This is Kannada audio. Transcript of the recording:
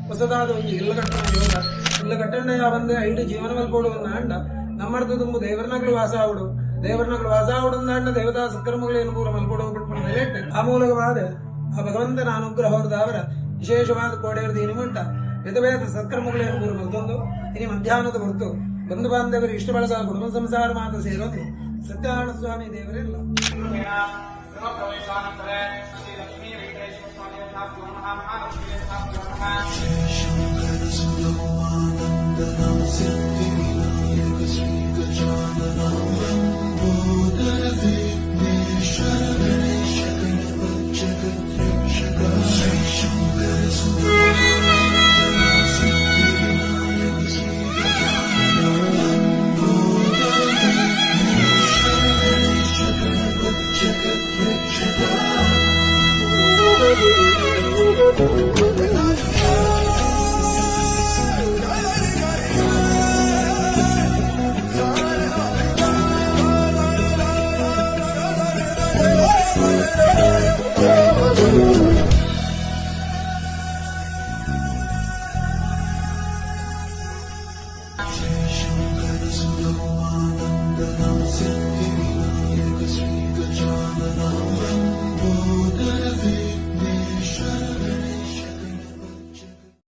ಹೊಸದಾದ ಒಂದು ಇಲ್ಲಗಟ್ಟಣ ಯೋಗ ಇಲ್ಲಗಟ್ಟಣ್ಣಯ ಬಂದೆ ಐದು ಜೀವನ ಮಲ್ಪಡುವನ್ನ ಅಂಡ ನಮ್ಮರ್ಥ ತುಂಬು ದೇವರನಗಳು ವಾಸ ಆವಡು ದೇವರನಗಳು ವಾಸ ಆವಡುಂದ ದೇವತಾ ಸತ್ಕರ್ಮಗಳೇನು ಪೂರ ಮಲ್ಪಡುವ ಆ ಮೂಲಕವಾದ ಆ ಭಗವಂತನ ಅನುಗ್ರಹದ ಅವರ ವಿಶೇಷವಾದ ಕೋಡೆಯರದು ಇನಿ ಉಂಟ ವಿಧವೇದ ಸತ್ಕರ್ಮಗಳೇನು ಪೂರ ಮಲ್ತೊಂದು ಇನಿ ಮಧ್ಯಾಹ್ನದ ಹೊರತು ಬಂಧು ಬಾಂಧವರು ಇಷ್ಟ ಬಳಸ ಕುಟುಂಬ ಸಂಸಾರ ಮಾತ್ರ ಸೇರೊಂದು ಸತ್ಯನಾರಾಯಣ ಸ್ವಾಮಿ ದೇವರೆಲ್ಲ Shri Shankara Sudamanandana Siddhi